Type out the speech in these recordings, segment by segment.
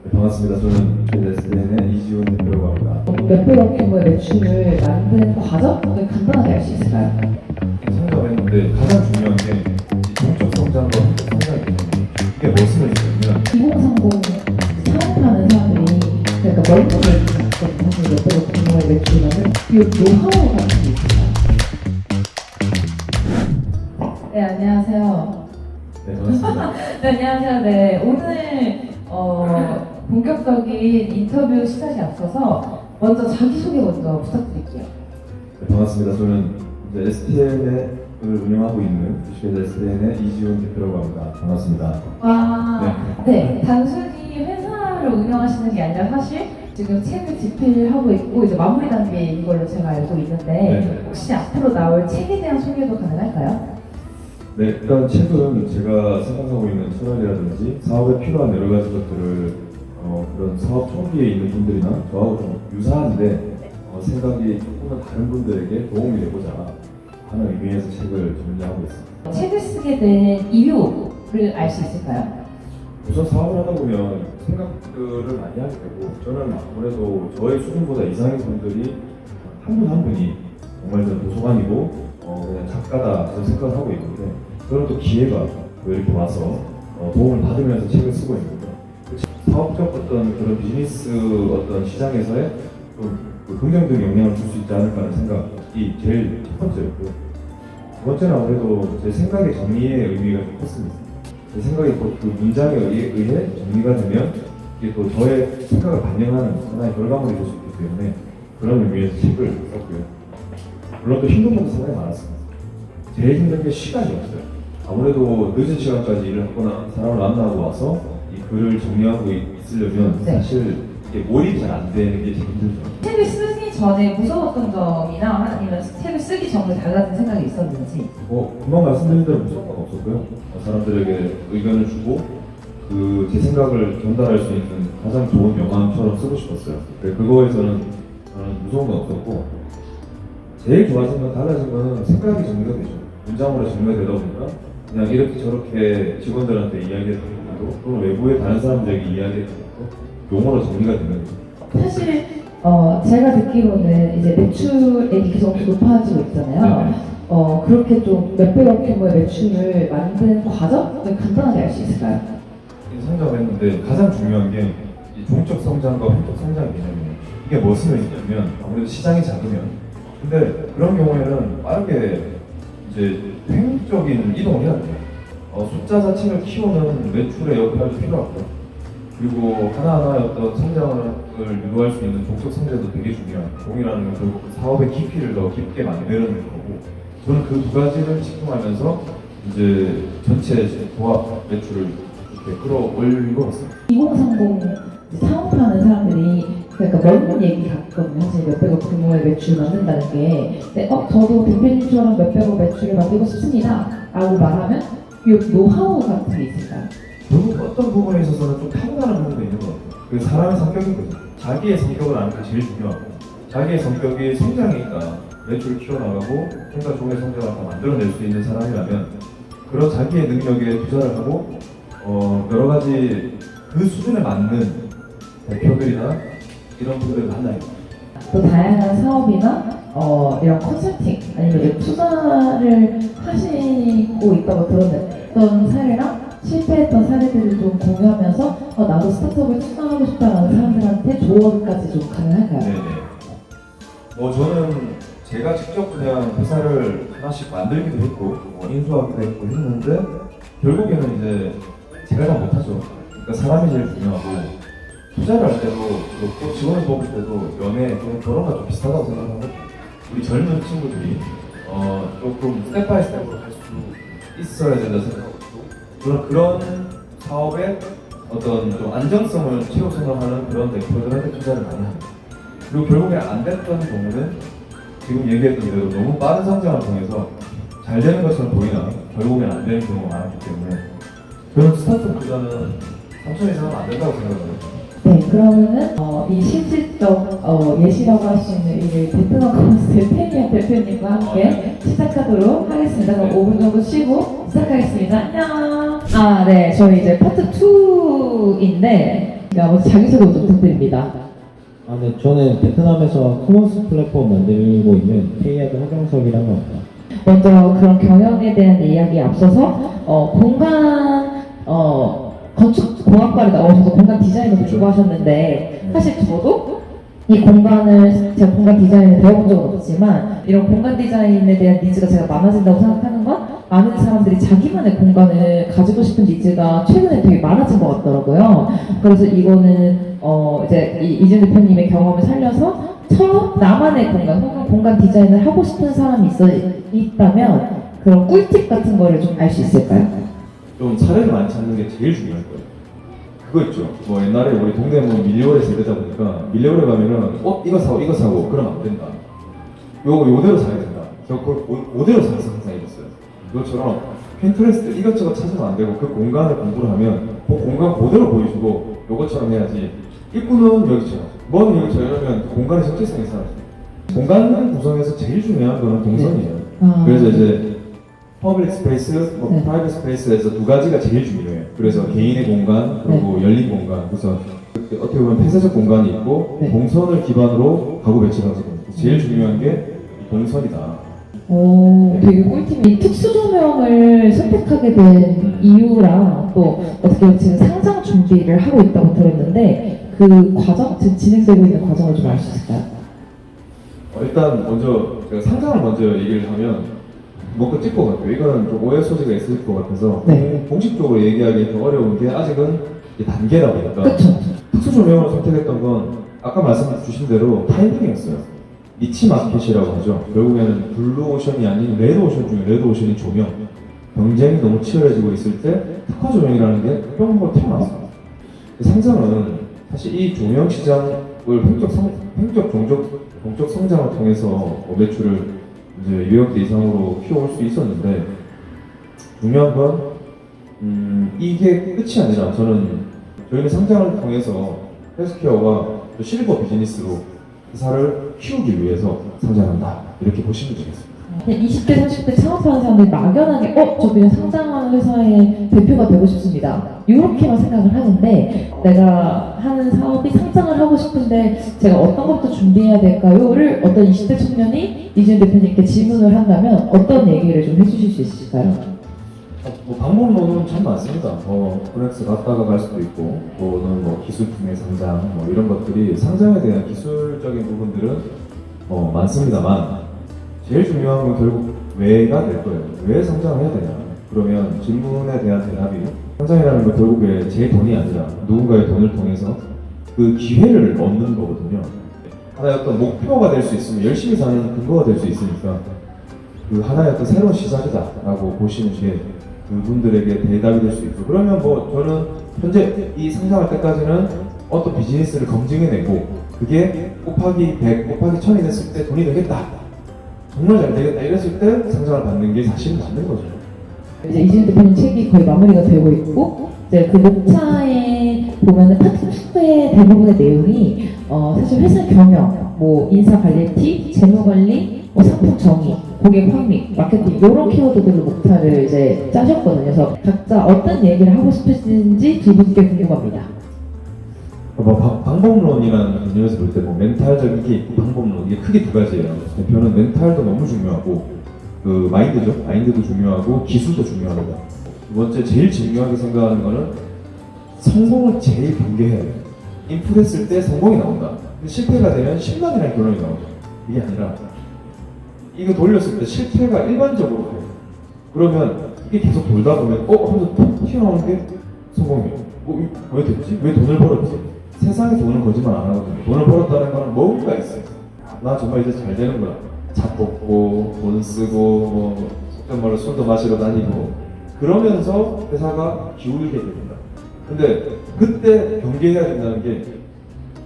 네, 반갑습니다. 저는 KSN의 이지훈 대표라고 합니다. 몇백억 규모의 매출을 만드는 과정을 간단하게 알 수 있을까요? 생각했는데 가장 중요한 게 동적 성장과 성장입니다. 이게 무슨 의미냐면 2030 사업하는 사람들이 그러니까 멀티를 갖거든요. 사실 몇백억 규모의 매출을 만드는 이 노하우 같은 게 있을까요? 네, 안녕하세요. 네, 반갑습니다. 네, 안녕하세요. 네, 오늘 본격적인 인터뷰 시작에 앞서서 먼저 자기소개 먼저 부탁드릴게요. 네, 반갑습니다. 저는 이제 STN을 운영하고 있는 주식회사 STN의 이지훈 대표라고 합니다. 반갑습니다. 와, 네, 단순히 회사를 운영하시는 게 아니라 사실 지금 책을 집필하고 있고 이제 마무리 단계인 걸로 제가 알고 있는데 네. 혹시 앞으로 나올 책에 대한 소개도 가능할까요? 네, 일단 책은 제가 생각하고 있는 철학이라든지 사업에 필요한 여러 가지 것들을 그런 사업 초기에 있는 분들이나 저하고 좀 유사한데 생각이 조금은 다른 분들에게 도움이 되고자 하는 의미에서 책을 준비하고 있습니다. 책을 쓰게 된 이유를 알 수 있을까요? 우선 사업을 하다 보면 생각들을 많이 하게 되고 저는 아무래도 저의 수준보다 이상의 분들이 한 분 한 분이 정말 저 도서관이고 그냥 작가다 그런 생각을 하고 있는데 그런 또 기회가 이렇게 와서 도움을 받으면서 책을 쓰고 있는 거죠. 사업적 어떤 그런 비즈니스 어떤 시장에서의 좀 그 긍정적인 영향을 줄 수 있지 않을까 하는 생각이 제일 첫 번째였고요. 두 번째는 아무래도 제 생각의 정리의 의미가 좀 컸습니다. 제 생각이 그 문장에 의해 정리가 되면 이게 또 저의 생각을 반영하는 하나의 결과물이 될 수 있기 때문에 그런 의미에서 책을 썼고요. 물론 또 힘든 것도 상당히 많았습니다. 제일 힘든 게 시간이 없어요. 아무래도 늦은 시간까지 일을 하거나 사람을 만나고 와서 이 글을 정리하고 있으려면 네. 사실 이게 몰입이 잘 안 되는 게 제일 힘들죠. 책을 쓰기 전에 무서웠던 점이나 아니면 책을 쓰기 전에 달라진 생각이 있었는지. 금방 말씀드린 대로 무서운 건 없었고요. 사람들에게 의견을 주고 그 제 생각을 전달할 수 있는 가장 좋은 영감처럼 쓰고 싶었어요. 그거에서는 저는 무서운 건 없었고 제일 좋아진 건 달라진 거는 생각이 정리가 되죠. 문장으로 정리가 되다 보니까 그냥 이렇게 저렇게 직원들한테 이야기했던 것도 또는 외부의 다른 사람들에게 이야기했던 것도 용어로 정리가 되는 거죠. 사실 제가 듣기로는 이제 매출액이 계속 높아지고 있잖아요. 네네. 그렇게 좀 몇백억 규모의 매출을 만드는 과정을 간단하게 알 수 있을까요? 성장을 했는데 가장 중요한 게 이 종적 성장과 횡적 성장 개념이에요. 이게 무슨 의미냐면 아무래도 시장이 작으면 근데 그런 경우에는 빠르게 이제 횡적인 이동을 해야 돼요. 숫자 자체를 키우는 매출의 역할도 필요하고요. 그리고 하나하나의 어떤 성장을 유도할 수 있는 종적 성장도 되게 중요해요. 동이라는 건 결국 사업의 깊이를 더 깊게 만드는 거고 저는 그 두 가지를 집중하면서 이제 전체 조합 매출을 이렇게 끌어올린 것 같습니다. 2030 사업하는 사람들이 그러니까 넓은 얘기 같거든요. 사실 몇백억 규모의 매출 만든다는 게 근데 저도 대표님처럼 몇백억 매출을 만들고 싶습니다 라고 말하면 이 노하우 같은 게 있을까요? 결국 어떤 부분에 있어서는 좀 타고나는 부분도 있는 것 같아요. 그 사람의 성격인 거죠. 자기의 성격을 아는 게 제일 중요하고 자기의 성격이 성장이니까 매출을 키워나가고 생각 좋은 성장을 다 만들어낼 수 있는 사람이라면 그런 자기의 능력에 투자를 하고 여러 가지 그 수준에 맞는 대표들이나 이런 분들을 만나요. 또 다양한 사업이나 이런 컨설팅 아니면 이제 투자를 하시고 있다고 들었던 사례랑 실패했던 사례들을 좀 공유하면서 나도 스타트업에 투자하고 싶다라는 사람들한테 조언까지 좀 가능할까요? 네네. 저는 제가 직접 그냥 회사를 하나씩 만들기도 했고 인수하기도 했고 했는데 결국에는 이제 제가 다 못하죠. 그러니까 사람이 제일 중요하고 투자를 할 때도 또 직원을 뽑을 때도 연애 또는 결혼과 좀 비슷하다고 생각하고 우리 젊은 친구들이 조금 스텝 바이 스텝으로 할 수 있어야 된다 생각하고 그런 사업의 어떤 좀 안정성을 최고 생각하는 그런 대표들한테 투자를 많이 합니다. 그리고 결국에 안 됐던 경우는 지금 얘기했던 대로 너무 빠른 성장을 통해서 잘 되는 것처럼 보이나 결국엔 안 되는 경우가 많았기 때문에 저는 스타트업 투자는 3천 이상은 안 된다고 생각합니다. 네, 그러면은 이 실질적 예시라고 할 수 있는 일을 베트남 커머스의 태니아 대표님과 함께 시작하도록 하겠습니다. 그럼 5분 정도 쉬고 시작하겠습니다. 안녕. 네, 저희 이제 파트 2인데 먼저 자기소개 좀 부탁드립니다. 네, 저는 베트남에서 커머스 플랫폼 만들고 있는 케이아드 허경석이라고 합니다. 먼저 그런 경영에 대한 이야기에 앞서서 공간 건축 공학과를 나오셔서 공간 디자인을 공부하셨는데 사실 저도 이 공간을 제가 공간 디자인을 배워본 적은 없지만 이런 공간 디자인에 대한 니즈가 제가 많아진다고 생각하는 건 많은 사람들이 자기만의 공간을 가지고 싶은 니즈가 최근에 되게 많아진 것 같더라고요. 그래서 이거는 이제 이준 대표님의 경험을 살려서 처음 나만의 공간 혹은 공간 디자인을 하고 싶은 사람이 있다면 그런 꿀팁 같은 거를 좀 알 수 있을까요? 좀 사례를 많이 찾는 게 제일 중요할 거예요. 그거 있죠. 뭐 옛날에 우리 동네 뭐 밀리오레스 이러다 보니까 밀리오레 가면은 이거 사고 그러면 안 된다. 요대로 사야 된다. 저 그걸 그대로 사서 항상 입었어요. 그것처럼 핀트레스트 이것저것 찾으면 안 되고 그 공간을 공부를 하면 그 공간 그대로 보여주고 요것처럼 해야지. 입구는 여기처럼 뭐는 여기처럼 이러면 공간의 정체성이 사라져요. 공간 구성에서 제일 중요한 거는 동선이에요. 그래서 이제 퍼블릭 스페이스, 네. 프라이빗 스페이스에서 두 가지가 제일 중요해요. 그래서 개인의 공간 그리고 열린 공간. 그래서 어떻게 보면 폐쇄적 공간이 있고 네. 동선을 기반으로 가구 배치를 하거든요. 제일 중요한 게 이 동선이다. 오, 되게 꿀팁이 특수 조명을 선택하게 된 이유랑 또 어떻게 보면 지금 상장 준비를 하고 있다고 들었는데 그 과정, 지금 진행되고 있는 과정을 좀 알 수 있을까요? 일단 먼저 제가 상장을 먼저 얘기를 하면 먹고 찍고 같아요. 이거는 좀 오해 소지가 있을 것 같아서 네. 공식적으로 얘기하기 더 어려운 게 아직은 이게 단계다 보니까 그쵸? 특수 조명을 선택했던 건 아까 말씀 주신 대로 타이밍이었어요. 니치 마켓이라고 하죠. 결국에는 블루 오션이 아닌 레드 오션 중에 레드 오션이 조명. 경쟁이 너무 치열해지고 있을 때 특화 조명이라는 게 뿅하고 튀어나왔어요. 상장은 사실 이 조명 시장을 동적 성장을 통해서 매출을 이제 유역대 이상으로 키워올 수 있었는데 중요한 건 이게 끝이 아니라 저희는 상장을 통해서 헬스케어가 실버 비즈니스로 회사를 키우기 위해서 상장한다 이렇게 보시면 되겠습니다. 20대, 30대 창업하는 사람들이 막연하게 저 그냥 상장하는 회사의 대표가 되고 싶습니다. 이렇게만 생각을 하는데 내가 하는 사업이 상장을 하고 싶은데 제가 어떤 것도 준비해야 될까요?를 어떤 20대 청년이 이준 대표님께 질문을 한다면 어떤 얘기를 좀 해주실 수 있을까요? 뭐 방법론은 참 많습니다. 코넥스 갔다가 갈 수도 있고 또는 뭐 기술품의 상장 뭐 이런 것들이 상장에 대한 기술적인 부분들은 많습니다만 제일 중요한 건 결국 왜가 될 거예요. 왜 상장을 해야 되냐? 그러면 질문에 대한 대답이 상장이라는 건 결국에 제 돈이 아니라 누군가의 돈을 통해서 그 기회를 얻는 거거든요. 하나의 어떤 목표가 될 수 있으면 열심히 사는 근거가 될 수 있으니까 그 하나의 어떤 새로운 시작이다라고 보시는 게 그분들에게 대답이 될 수 있고 그러면 뭐 저는 현재 이 상장할 때까지는 어떤 비즈니스를 검증해내고 그게 곱하기 100, 곱하기 1000이 됐을 때 돈이 되겠다. 정말 잘 되겠다 이랬을 때 상장을 받는 게 사실 맞는 거죠. 이제 이준 대표님 책이 거의 마무리가 되고 있고 이제 그 목차에 보면은 파트 2의 대부분의 내용이 사실 회사 경영, 뭐 인사 관리 팁, 재무 관리, 뭐 상품 정의, 고객 확립, 마케팅 이런 키워드들을 목차를 이제 짜셨거든요. 그래서 각자 어떤 얘기를 하고 싶으신지 두 분께 궁금합니다. 방법론이라는 개념에서 볼 때 뭐 멘탈적인 게 있고 방법론 이게 크게 두 가지예요. 대표는 멘탈도 너무 중요하고 그 마인드도 중요하고 기술도 중요합니다. 두 번째 제일 중요하게 생각하는 거는 성공을 제일 경계해야 돼요. 인풋했을 때 성공이 나온다. 근데 실패가 되면 실망이라는 결론이 나오죠. 이게 아니라 이거 돌렸을 때 실패가 일반적으로 돼요. 그러면 이게 계속 돌다 보면 하면서 톡 튀어나오는 게 성공이에요. 왜 됐지? 왜 돈을 벌었지? 세상에 돈은 거짓말 안 하거든요. 돈을 벌었다는 거는 뭔가 있어요. 나 정말 이제 잘 되는 거야. 잡 뽑고 돈 쓰고 뭐 속된 말로 술도 마시러 다니고 그러면서 회사가 기울게 됩니다. 근데 그때 경계해야 된다는 게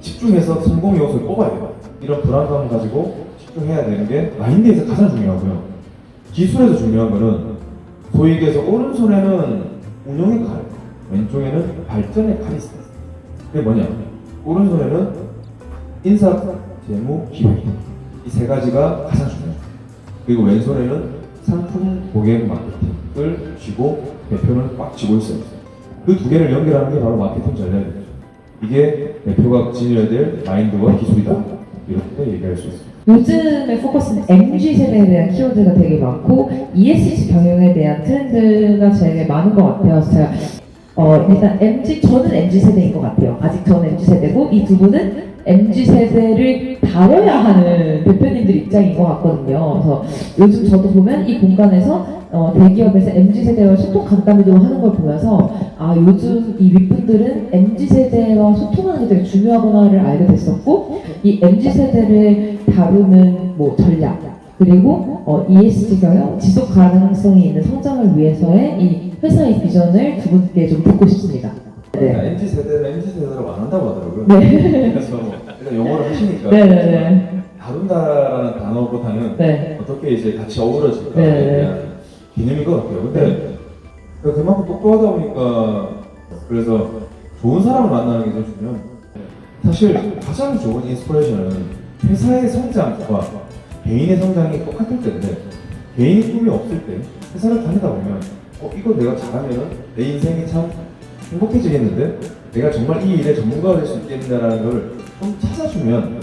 집중해서 성공 요소를 뽑아야 돼요. 이런 불안감을 가지고 집중해야 되는 게 마인드에서 가장 중요하고요. 기술에서 중요한 거는 소위 얘기해서 오른손에는 운영의 칼, 왼쪽에는 발전의 칼이 있습니다. 그게 뭐냐? 오른손에는 인사, 재무, 기획 이 세 가지가 가장 중요해요. 그리고 왼손에는 상품, 고객, 마케팅을 쥐고 대표는 꽉 쥐고 있어요. 그 두 개를 연결하는 게 바로 마케팅 전략이죠. 이게 대표가 지녀야 될 마인드와 기술이다. 이렇게 얘기할 수 있습니다. 요즘의 포커스는 MZ세대에 대한 키워드가 되게 많고 ESG 경영에 대한 트렌드가 되게 많은 것 같아요. 그래서 제가 일단 저는 MZ세대인 것 같아요. 아직 저는 MZ세대고 이 두 분은 MZ세대를 다뤄야 하는 대표님들 입장인 것 같거든요. 그래서 요즘 저도 보면 이 공간에서 대기업에서 MZ세대와 소통 간담회도 하는 걸 보면서 아 요즘 이 윗분들은 MZ세대와 소통하는 게 되게 중요하구나를 알게 됐었고 이 MZ세대를 다루는 뭐 전략 그리고 ESG 경영 지속 가능성이 있는 성장을 위해서의 이 회사의 비전을 두 분께 좀 듣고 싶습니다. 네. MZ 세대는 MZ 세대로 안 한다고 하더라고요. 네. 그래서 일단 영어를 하시니까 네네네. 다룬다라는 단어보다는 네. 어떻게 이제 같이 어우러질까에 네. 대한 개념인 것 같아요. 근데 그만큼 똑똑하다 보니까 그래서 좋은 사람을 만나는 게 제일 중요해요. 사실 가장 좋은 인스피레이션은 회사의 성장과 개인의 성장이 똑같을 때인데 개인의 꿈이 없을 때 회사를 다니다 보면 이거 내가 잘하면 내 인생이 참 행복해지겠는데 내가 정말 이 일의 전문가가 될 수 있겠다라는 걸 좀 찾아주면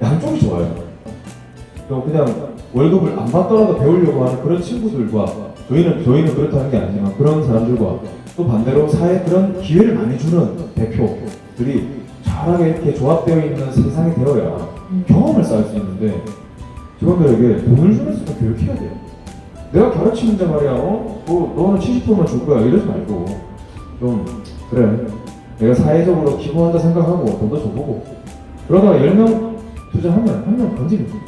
양쪽이 좋아요. 그냥 월급을 안 받더라도 배우려고 하는 그런 친구들과 저희는 그렇다는 게 아니지만 그런 사람들과 또 반대로 사회에 그런 기회를 많이 주는 대표들이 잘하게 이렇게 조합되어 있는 세상이 되어야 경험을 쌓을 수 있는데 직원들에게 돈을 주면서 교육해야 돼요. 내가 가르치는데 말이야, 너는 70%만 줄 거야 이러지 말고 좀 그래 내가 사회적으로 기부한다 생각하고 돈도 줘보고 그러다가 10명 투자하면 1명 건지는 거예요.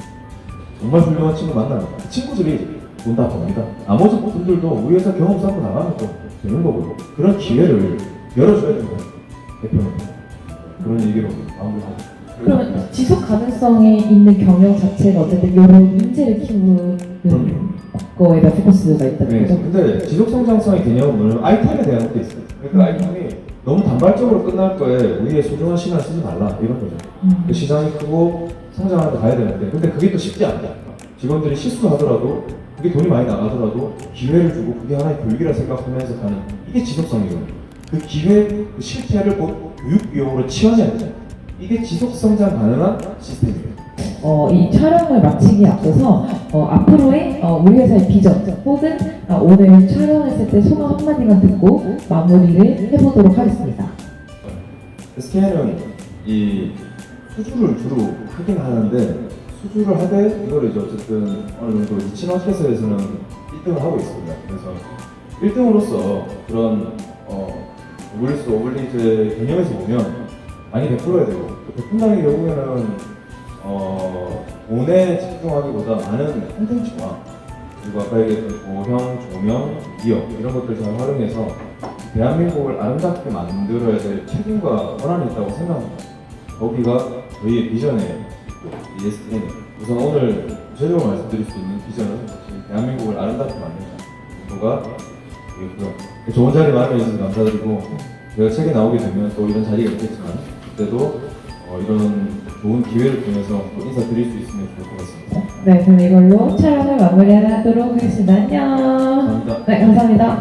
정말 훌륭한 친구 만나면 그 친구들이 돈 다 법니다. 나머지 분들도 우리 회사 경험 쌓고 나가면 또 되는 거고 그런 기회를 열어줘야 되는 거예요. 대표는 그런 얘기로 마무리하죠. 그러면 지속 가능성이 있는 경영 자체가 어쨌든 이런 인재를 키우는 거에 대한 포커스가 있다는 네, 거죠? 근데 지속 성장성의 개념은 뭐냐면 아이템에 대한 것도 있어요. 그러니까 아이템이 너무 단발적으로 끝날 거에 우리의 소중한 시간을 쓰지 말라 이런 거죠. 그 시장이 크고 성장하는 데 가야 되는데 근데 그게 또 쉽지 않다. 직원들이 실수를 하더라도 그게 돈이 많이 나가더라도 기회를 주고 그게 하나의 교육이라 생각하면서 가는 이게 지속성이거든요. 그 기회, 그 실패를 곧 교육 비용으로 치환해야 돼요. 이게 지속 성장 가능한 시스템이에요. 이 촬영을 마치기에 앞서서 앞으로의 우리 회사의 비전 혹은 오늘 촬영했을 때 소감 한마디만 듣고 마무리를 해보도록 하겠습니다. SK는 이 수주를 주로 하긴 하는데 수주를 하되 이걸 이제 어쨌든 어느 정도 니치 마켓에서는 1등을 하고 있습니다. 그래서 1등으로서 그런 오블리스 오블리즈의 개념에서 보면 많이 베풀어야 되고 베푼다는 게 결국에는 돈에 집중하기보다 많은 콘텐츠와 그리고 아까 얘기했던 고형, 조명, 기업 이런 것들 잘 활용해서 대한민국을 아름답게 만들어야 될 책임과 권한이 있다고 생각합니다. 거기가 저희의 비전의 ESG 우선 오늘 구체적으로 말씀드릴 수 있는 비전은 대한민국을 아름답게 만들자 정도가 되겠고요. 좋은 자리 마련해 주셔서 감사드리고 제가 책에 나오게 되면 또 이런 자리가 있겠지만 그때도 이런 좋은 기회를 통해서 또 인사드릴 수 있으면 좋을 것 같습니다. 네, 그럼 이걸로 촬영을 마무리하도록 하겠습니다. 안녕. 감사합니다. 네, 감사합니다.